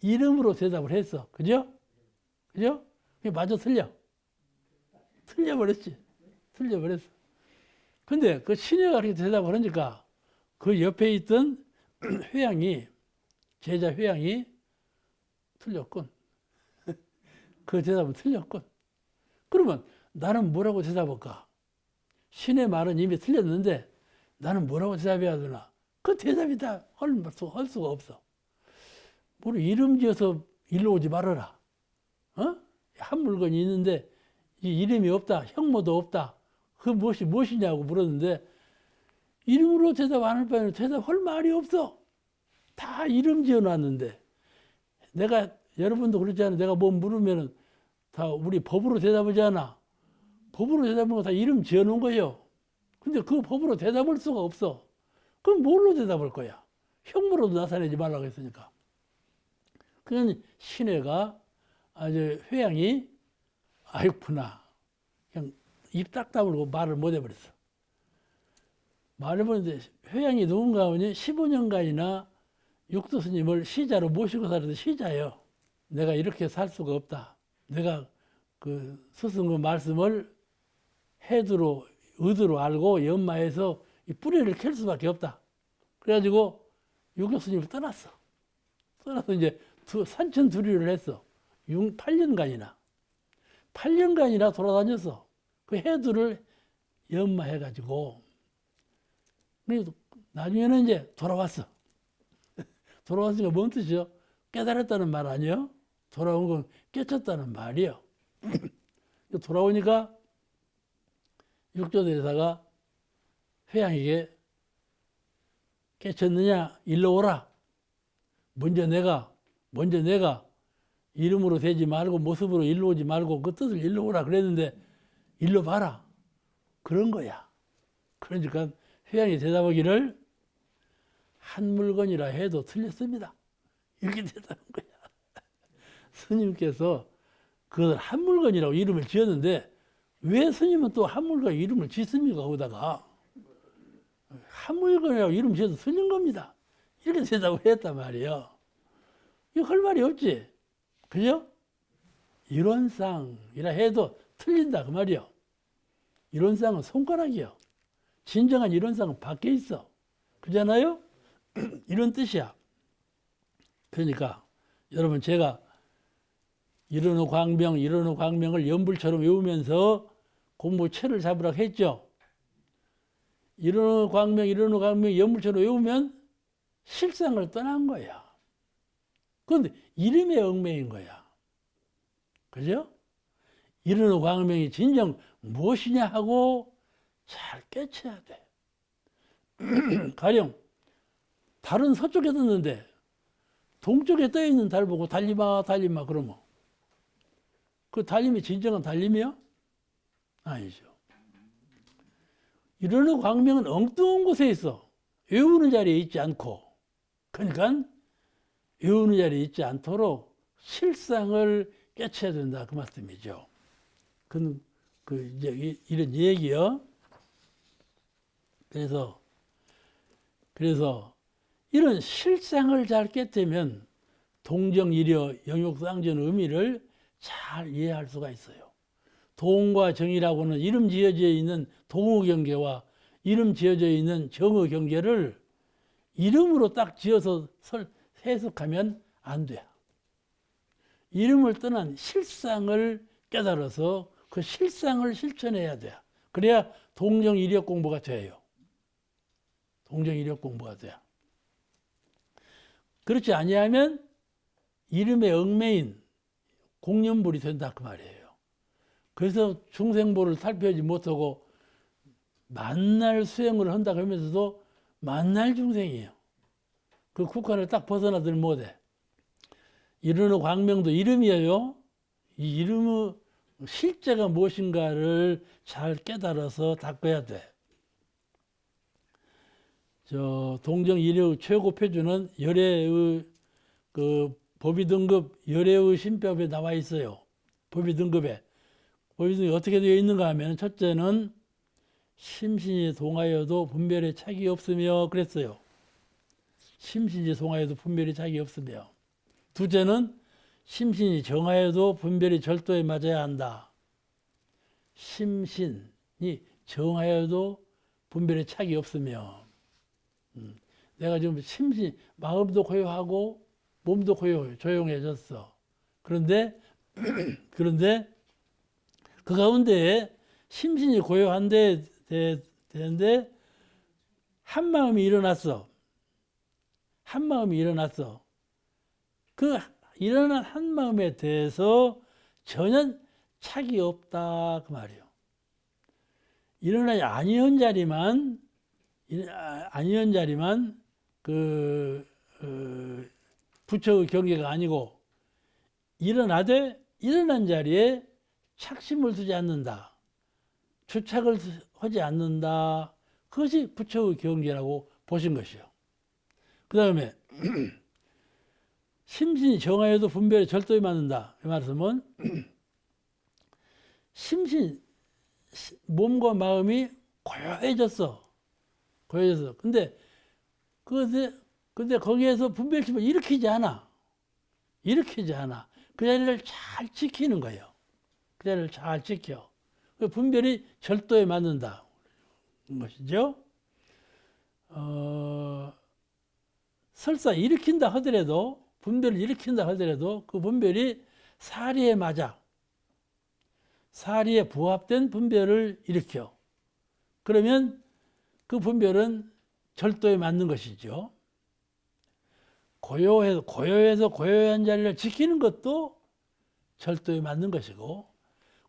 이름으로 대답을 했어. 그죠? 그죠? 그게 맞아, 틀려버렸지. 틀려버렸어. 근데 그 신혜가 그렇게 대답을 하니까 그 옆에 있던 제자 회양이 틀렸군. 그 대답은 틀렸군. 그러면 나는 뭐라고 대답할까? 신의 말은 이미 틀렸는데 나는 뭐라고 대답해야 되나? 그 대답이 다 할 수가 없어. 우리 이름 지어서 일로 오지 말아라. 한 물건이 있는데 이 이름이 없다, 형모도 없다. 그 무엇이냐고 물었는데 이름으로 대답 안 할 바에는 대답할 말이 없어. 다 이름 지어놨는데, 여러분도 그렇지 않아요? 내가 뭐 물으면은 다 우리 법으로 대답하지 않아? 법으로 대답하는 거 다 이름 지어놓은 거예요. 근데 그 법으로 대답할 수가 없어. 그럼 뭘로 대답할 거야? 형모로도 나타내지 말라고 했으니까. 그냥 신혜가 회양이 아이구나. 그냥 입 딱 다물고 말을 못 해버렸어. 말해보는데 회양이 누군가 하니 15년간이나 육도 스님을 시자로 모시고 살아도 시자예요. 내가 이렇게 살 수가 없다. 내가 그 스승의 말씀을 해두로 의도로 알고 연마해서 이 뿌리를 캘 수밖에 없다. 그래가지고 유교 스님을 떠났어. 떠나서 이제 산천 두리를 했어. 8년간이나. 8년간이나 돌아다녔어. 그 해두를 연마해가지고. 나중에는 이제 돌아왔어. 돌아왔으니까 뭔 뜻이요? 깨달았다는 말 아니에요? 돌아온 건 깨쳤다는 말이에요. 돌아오니까 육조대사가 회양에게 깨쳤느냐? 일로 오라. 먼저 내가 이름으로 되지 말고 모습으로 일로 오지 말고 그 뜻을 일로 오라 그랬는데 일로 봐라. 그런 거야. 그러니까 회양이 대답하기를 한 물건이라 해도 틀렸습니다. 이렇게 대답한 거야. 스님께서 그것을 한 물건이라고 이름을 지었는데 왜 스님은 또 한 물건 이름을 짓습니까? 거기다가 한 물건이라고 이름 지어서 틀린 겁니다. 이렇게 대답을 했단 말이에요. 이거 할 말이 없지. 그죠? 이론상이라 해도 틀린다 그 말이요. 이론상은 손가락이요. 진정한 이론상은 밖에 있어. 그잖아요? 이런 뜻이야. 그러니까 여러분 제가 이런우 광명을 연불처럼 외우면서 공부체를 잡으라고 했죠. 이런우 광명 연불처럼 외우면 실상을 떠난 거야. 그런데 이름의 얽매인 거야. 그죠? 이런우 광명이 진정 무엇이냐 하고 잘 깨쳐야 돼. 가령 달은 서쪽에 떴는데 동쪽에 떠 있는 달 보고 달리마 그러면 그 달림이 진정한 달림이야? 아니죠. 이런우 광명은 엉뚱한 곳에 있어. 외우는 자리에 있지 않고. 그러니까 외우는 자리에 있지 않도록 실상을 깨쳐야 된다 그 말씀이죠. 이제 이런 얘기요. 그래서 이런 실상을 잘 깨뜨면 동정이려 영육상전 의미를 잘 이해할 수가 있어요. 동과 정이라고는 이름 지어져 있는 동의 경계와 이름 지어져 있는 정의 경계를 이름으로 딱 지어서 해석하면 안 돼. 이름을 떠난 실상을 깨달아서 그 실상을 실천해야 돼. 그래야 동정이력 공부가 돼요. 동정이력 공부가 돼. 그렇지 아니하면 이름의 얽매인 공연불이 된다 그 말이에요. 그래서 중생보를 살펴하지 못하고 만날 수행을 한다고 하면서도 만날 중생이에요. 그 국한을 딱 벗어나들 못해. 이른의 광명도 이름이에요. 이 이름의 실제가 무엇인가를 잘 깨달아서 닦아야 돼. 동정 이력의 최고 표준은 열애의 법의 등급 열애의 신법에 나와 있어요. 법의 등급에. 법의 등급이 어떻게 되어 있는가 하면 첫째는 심신이 동하여도 분별에 착이 없으며 그랬어요. 심신이 동하여도 분별이 착이 없으며. 둘째는 심신이 정하여도 분별이 절도에 맞아야 한다. 심신이 정하여도 분별에 착이 없으며. 내가 지금 마음도 고요하고 몸도 조용해졌어. 그런데 그 가운데 심신이 고요한데 되는데 한 마음이 일어났어. 그 일어난 한 마음에 대해서 전혀 착이 없다 그 말이에요. 일어나지 아니한 자리만 부처의 경계가 아니고 일어난 자리에 착심을 두지 않는다. 주착을 하지 않는다. 그것이 부처의 경계라고 보신 것이요. 그 다음에 심신이 정하여도 분별에 절도에 맞는다. 이 말씀은 몸과 마음이 고요해졌어. 근데 거기에서 분별심을 일으키지 않아. 그 자리를 잘 지키는 거예요. 그 자리를 잘 지켜. 그 분별이 절도에 맞는다. 것이죠. 설사 일으킨다 하더라도, 분별을 일으킨다 하더라도 그 분별이 사리에 맞아. 사리에 부합된 분별을 일으켜. 그러면 그 분별은 절도에 맞는 것이죠. 고요해서 고요한 자리를 지키는 것도 절도에 맞는 것이고,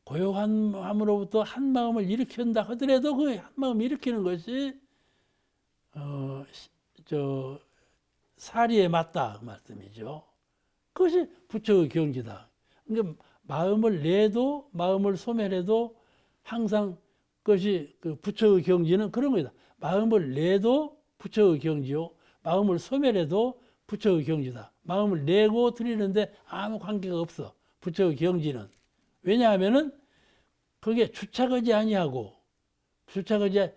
고요함으로부터 한 마음을 일으킨다 하더라도 그 한 마음 일으키는 것이 사리에 맞다 그 말씀이죠. 그것이 부처의 경지다. 그러니까 마음을 내도 마음을 소멸해도 항상 그것이 그 부처의 경지는 그런 거다. 마음을 내도 부처의 경지요, 마음을 소멸해도 부처의 경지다. 마음을 내고 드리는데 아무 관계가 없어. 부처의 경지는. 왜냐하면은 그게 주착하지 아니하고,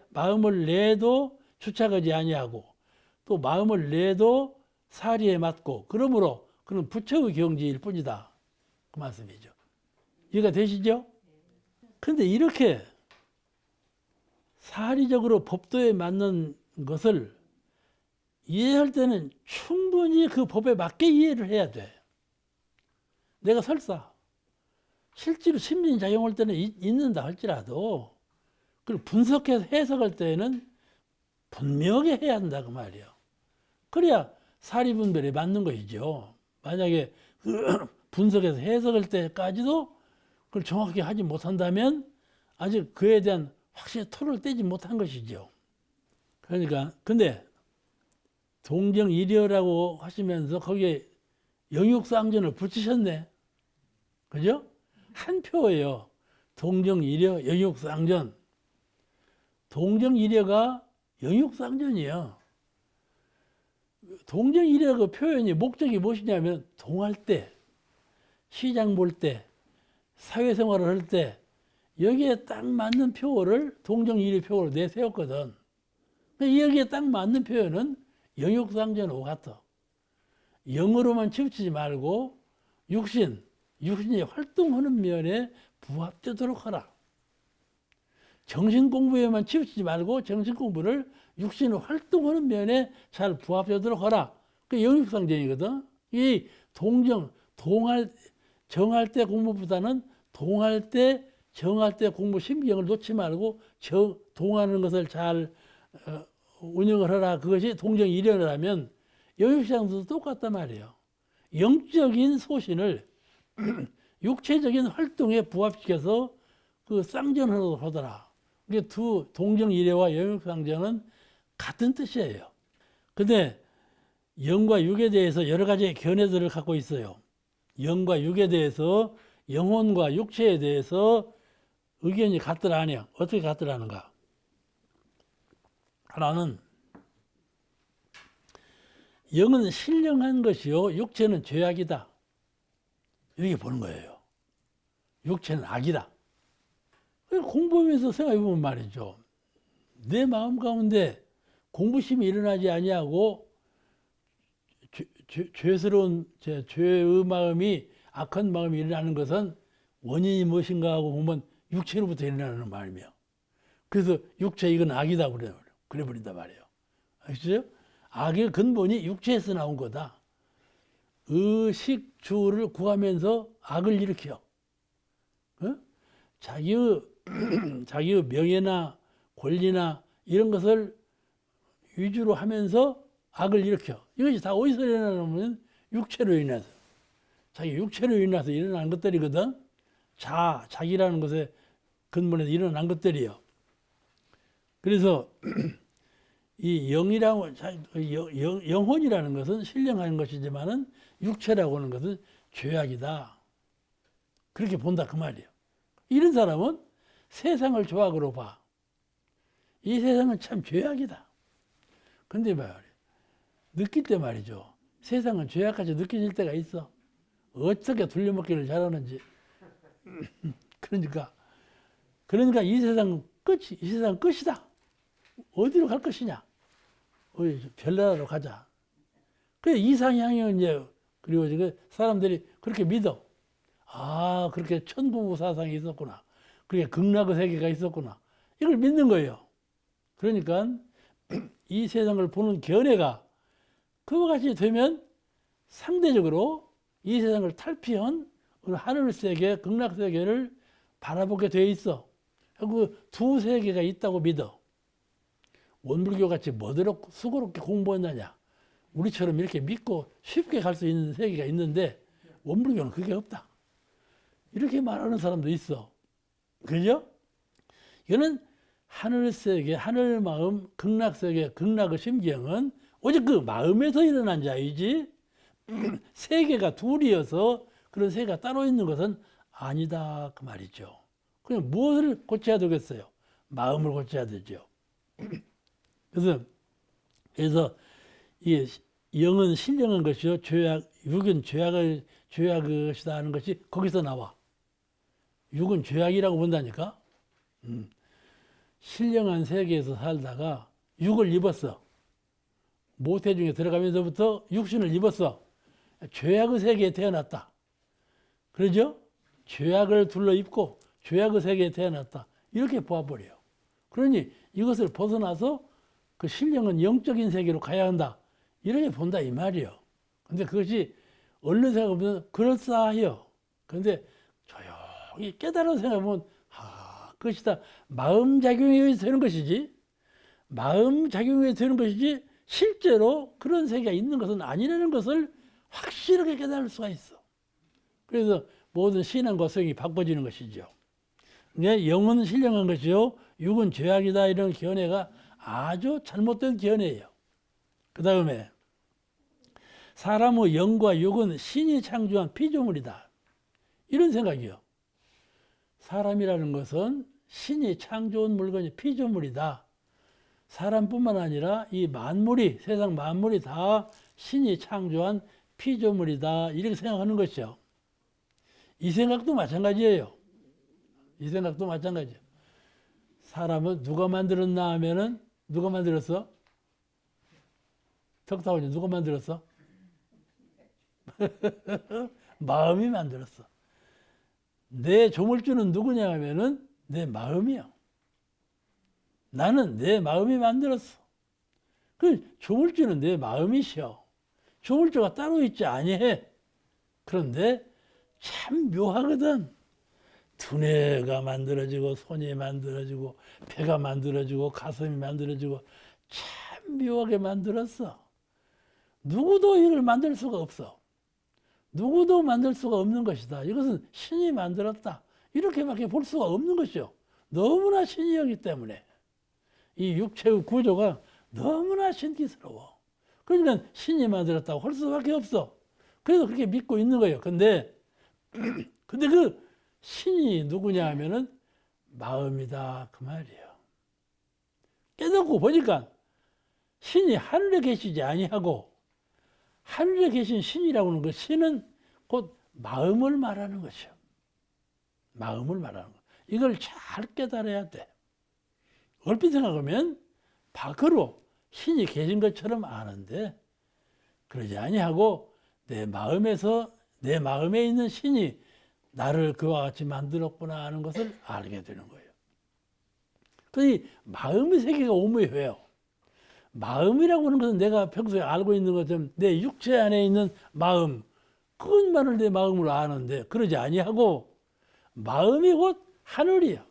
마음을 내도 주착하지 아니하고, 또 마음을 내도 사리에 맞고, 그러므로 그는 부처의 경지일 뿐이다. 그 말씀이죠. 이해가 되시죠? 그런데 이렇게 사리적으로 법도에 맞는 것을 이해할 때는 충분히 그 법에 맞게 이해를 해야 돼. 내가 설사 실제로 심리작용할 때는 있는다 할지라도 그걸 분석해서 해석할 때는 분명하게 해야 한다 그 말이에요. 그래야 사리분별에 맞는 것이죠. 만약에 분석해서 해석할 때까지도 그걸 정확히 하지 못한다면 아직 그에 대한 확실히 토를 떼지 못한 것이죠. 그러니까 근데 동정일여라고 하시면서 거기에 영육상전을 붙이셨네. 그죠? 한 표예요. 동정일여, 영육상전. 동정일여가 영육상전이에요. 동정일여 그 표현이 목적이 무엇이냐면 동할 때, 시장 볼 때, 사회생활을 할 때 여기에 딱 맞는 표어를 동정일여 표어로 내세웠거든. 여기에 딱 맞는 표현은 영육상전하고 같아. 영으로만 치우치지 말고 육신이 활동하는 면에 부합되도록 하라. 정신 공부에만 치우치지 말고 정신 공부를 육신의 활동하는 면에 잘 부합되도록 하라. 그게 영육상전이거든. 이 정할 때 공부보다는 동할 때, 정할 때 공부 신경을 놓지 말고 동하는 것을 잘 운영을 하라. 그것이 동정일여라면 영육상도 똑같단 말이에요. 영적인 소신을 육체적인 활동에 부합시켜서 그 쌍전을 하더라. 이게 두 동정일여와 영육상전은 같은 뜻이에요. 근데 영과 육에 대해서 여러 가지 견해들을 갖고 있어요. 영과 육에 대해서, 영혼과 육체에 대해서 의견이 같더라니요. 어떻게 같더라는가? 하나는 영은 신령한 것이요, 육체는 죄악이다. 이렇게 보는 거예요. 육체는 악이다. 공부하면서 생각해보면 말이죠. 내 마음 가운데 공부심이 일어나지 아니하고 죄스러운 죄의 마음이, 악한 마음이 일어나는 것은 원인이 무엇인가 하고 보면 육체로부터 일어나는 마음이에요. 그래서 육체 이건 악이다 그래버린단 말이에요. 아시죠? 악의 근본이 육체에서 나온 거다. 의식주를 구하면서 악을 일으켜. 자기의 명예나 권리나 이런 것을 위주로 하면서 악을 일으켜. 이것이 다 어디서 일어나냐면 육체로 인해서. 자기 육체로 인해서 일어난 것들이거든. 자기라는 것에 근본에서 일어난 것들이요. 그래서 이 영혼이라는 것은 신령한 것이지만은 육체라고 하는 것은 죄악이다. 그렇게 본다 그 말이에요. 이런 사람은 세상을 조악으로 봐. 이 세상은 참 죄악이다. 근데 말이에요. 느낄 때 말이죠. 세상은 죄악같이 느껴질 때가 있어. 어떻게 돌려먹기를 잘하는지. 그러니까 이 세상은 끝이다. 어디로 갈 것이냐? 별나라로 가자. 그 이상향은 이제, 그리고 지금 사람들이 그렇게 믿어. 아, 그렇게 천부부 사상이 있었구나. 그렇게 극락의 세계가 있었구나. 이걸 믿는 거예요. 그러니까 이 세상을 보는 견해가 그와 같이 되면 상대적으로 이 세상을 탈피한 하늘세계, 극락세계를 바라보게 돼 있어. 그 두 세계가 있다고 믿어. 원불교 같이 뭐대로 수고롭게 공부했느냐. 우리처럼 이렇게 믿고 쉽게 갈 수 있는 세계가 있는데 원불교는 그게 없다. 이렇게 말하는 사람도 있어. 그죠? 이거는 하늘세계, 하늘마음, 극락세계, 극락의 심경은 오직 그 마음에서 일어난 자이지 세계가 둘이어서 그런 세계가 따로 있는 것은 아니다 그 말이죠. 그냥 무엇을 고쳐야 되겠어요? 마음을 고쳐야 되죠. 그래서 이 영은 신령한 것이요, 육은 죄악의 것이다 하는 것이 거기서 나와. 육은 죄악이라고 본다니까. 신령한 세계에서 살다가 육을 입었어. 모태 중에 들어가면서부터 육신을 입었어. 죄악의 세계에 태어났다. 그러죠? 죄악을 둘러 입고 죄악의 세계에 태어났다. 이렇게 보아버려요. 그러니 이것을 벗어나서 그 신령은 영적인 세계로 가야 한다. 이렇게 본다 이 말이에요. 근데 그것이 얼른 생각해보면 그럴싸해요. 그런데 조용히 깨달아 생각해보면 그것이 다 마음작용에 의해서 되는 것이지, 마음작용에 의해서 되는 것이지 실제로 그런 세계가 있는 것은 아니라는 것을 확실하게 깨달을 수가 있어. 그래서 모든 신앙과 성이 바꿔지는 것이죠. 영은 신령한 것이요, 육은 죄악이다 이런 견해가 아주 잘못된 견해예요. 그 다음에 사람의 영과 육은 신이 창조한 피조물이다. 이런 생각이요. 사람이라는 것은 신이 창조한 물건이 피조물이다. 사람뿐만 아니라 이 만물이, 세상 만물이 다 신이 창조한 피조물이다. 이렇게 생각하는 것이요. 이 생각도 마찬가지예요. 이 생각도 마찬가지예요. 사람은 누가 만들었나 하면은 누가 만들었어? 덕타원이 누가 만들었어? 마음이 만들었어. 내 조물주는 누구냐 하면은 내 마음이야. 나는 내 마음이 만들었어. 그 조물주는 내 마음이시여. 조물주가 따로 있지 아니해. 그런데 참 묘하거든. 두뇌가 만들어지고 손이 만들어지고 배가 만들어지고 가슴이 만들어지고 참 묘하게 만들었어. 누구도 이걸 만들 수가 없어. 누구도 만들 수가 없는 것이다. 이것은 신이 만들었다. 이렇게밖에 볼 수가 없는 것이요. 너무나 신이었기 때문에 이 육체의 구조가 너무나 신기스러워. 그러니까 신이 만들었다고 할 수밖에 없어. 그래서 그렇게 믿고 있는 거예요. 근데 그 신이 누구냐 하면은 마음이다 그 말이에요. 깨닫고 보니까 신이 하늘에 계시지 아니하고 하늘에 계신 신이라고 하는 그 신은 곧 마음을 말하는 것이요. 마음을 말하는 것. 이걸 잘 깨달아야 돼. 얼핏 생각하면 밖으로 신이 계신 것처럼 아는데 그러지 아니하고 내 마음에서 내 마음에 있는 신이 나를 그와 같이 만들었구나 하는 것을 알게 되는 거예요. 그래서 이 마음의 세계가 오묘해요. 마음이라고 하는 것은 내가 평소에 알고 있는 것처럼 내 육체 안에 있는 마음, 그것만을 내 마음으로 아는데 그러지 아니하고 마음이 곧 하늘이요.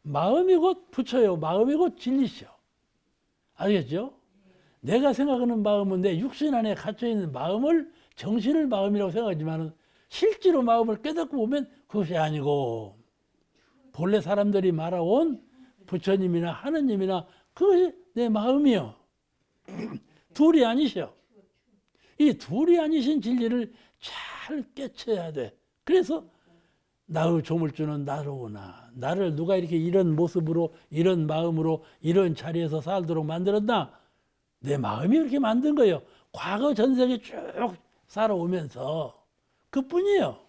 마음이 곧 부처요. 마음이 곧 진리시요. 알겠죠? 내가 생각하는 마음은 내 육신 안에 갇혀있는 마음을 정신을 마음이라고 생각하지만 실제로 마음을 깨닫고 보면 그것이 아니고 본래 사람들이 말아온 부처님이나 하느님이나 그것이 내 마음이요. 둘이 아니셔. 이 둘이 아니신 진리를 잘 깨쳐야 돼. 그래서 나의 조물주는 나로구나. 나를 누가 이렇게 이런 모습으로 이런 마음으로 이런 자리에서 살도록 만들었나? 내 마음이 그렇게 만든 거예요. 과거 전생에 쭉 살아오면서 그뿐이에요.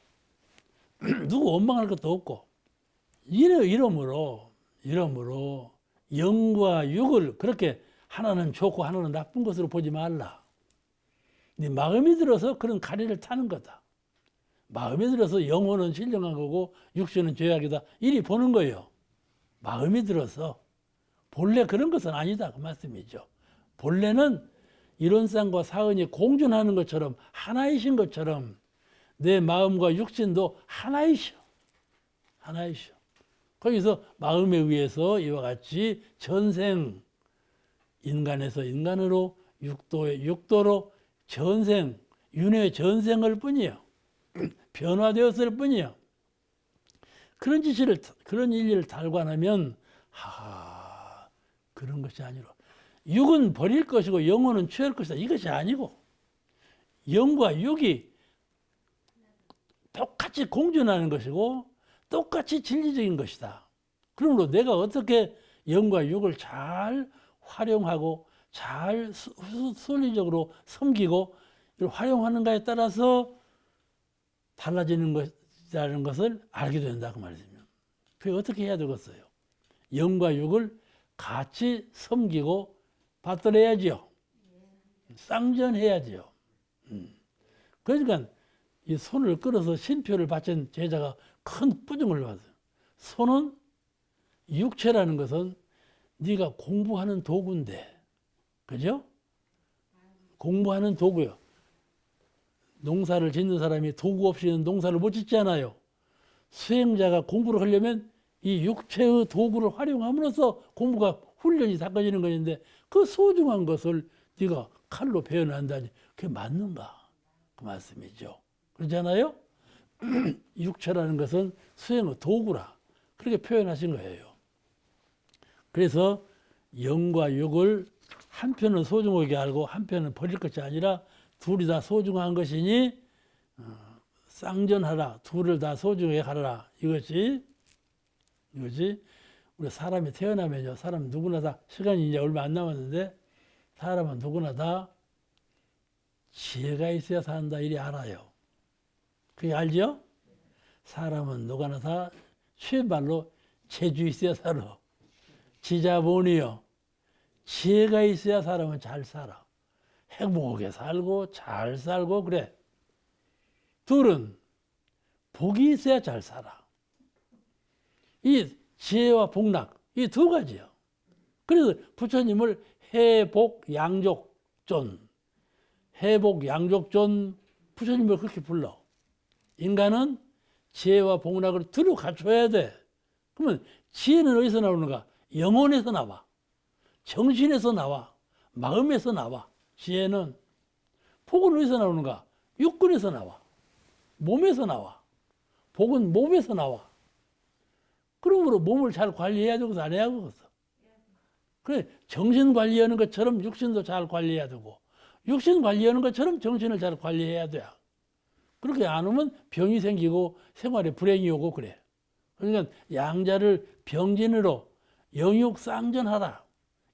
누구 원망할 것도 없고. 이러므로 영과 육을 그렇게 하나는 좋고 하나는 나쁜 것으로 보지 말라. 네 마음이 들어서 그런 가리를 타는 거다. 마음이 들어서 영혼은 신령한 거고 육신은 죄악이다. 이리 보는 거예요. 마음이 들어서. 본래 그런 것은 아니다 그 말씀이죠. 본래는 이론상과 사은이 공존하는 것처럼 하나이신 것처럼 내 마음과 육신도 하나이셔. 하나이셔. 거기서 마음에 의해서 이와 같이 전생 인간에서 인간으로 육도에 육도로 전생 윤회 전생을 뿐이요. 변화되었을 뿐이요. 그런 지시를 그런 일리를 달관하면 그런 것이 아니라 육은 버릴 것이고 영혼은 취할 것이다. 이것이 아니고 영과 육이 똑같이 공존하는 것이고 똑같이 진리적인 것이다. 그러므로 내가 어떻게 영과 육을 잘 활용하고 잘 순리적으로 섬기고 활용하는가에 따라서 달라지는 것이라는 것을 알게 된다 그 말이죠. 그게 어떻게 해야 되겠어요? 영과 육을 같이 섬기고 받들어야지요. 쌍전해야지요. 그러니까 이 손을 끌어서 신표를 바친 제자가 큰 뿌중을 받아요. 손은 육체라는 것은 네가 공부하는 도구인데, 그죠? 공부하는 도구요. 농사를 짓는 사람이 도구 없이는 농사를 못 짓잖아요. 수행자가 공부를 하려면 이 육체의 도구를 활용함으로써 공부가 훈련이 닦아지는 것인데 그 소중한 것을 네가 칼로 베어낸다니 그게 맞는가? 그 말씀이죠. 그렇잖아요? 육체라는 것은 수행의 도구라 그렇게 표현하신 거예요. 그래서 영과 육을 한편은 소중하게 알고 한편은 버릴 것이 아니라 둘이 다 소중한 것이니 쌍전하라. 둘을 다 소중하게 하라. 이것이 우리 사람이 태어나면요. 사람 누구나 다 시간이 이제 얼마 안 남았는데 사람은 누구나 다 지혜가 있어야 산다 이리 알아요. 그게 알죠? 사람은 누구나 다 쉬운 말로 재주 있어야 살아. 지자본이요. 지혜가 있어야 사람은 잘 살아. 행복하게 살고 잘 살고 그래. 둘은 복이 있어야 잘 살아. 이 지혜와 복락 이 두 가지요. 그래서 부처님을 해복양족존 해복양족존 부처님을 그렇게 불러. 인간은 지혜와 복락을 두루 갖춰야 돼. 그러면 지혜는 어디서 나오는가? 영혼에서 나와. 정신에서 나와. 마음에서 나와. 지혜는. 복은 어디서 나오는가? 육근에서 나와. 몸에서 나와. 복은 몸에서 나와. 그러므로 몸을 잘 관리해야 되고 안 해야 되겠어. 그래, 정신 관리하는 것처럼 육신도 잘 관리해야 되고 육신 관리하는 것처럼 정신을 잘 관리해야 돼. 그렇게 안 하면 병이 생기고 생활에 불행이 오고 그래. 그러니까 양자를 병진으로 영육 쌍전하라.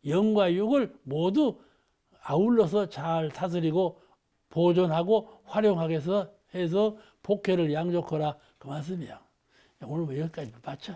영과 육을 모두 아울러서 잘 다스리고 보존하고 활용하게 해서 복회를 양족하라. 그 말씀이야. 오늘 뭐 여기까지 마쳐.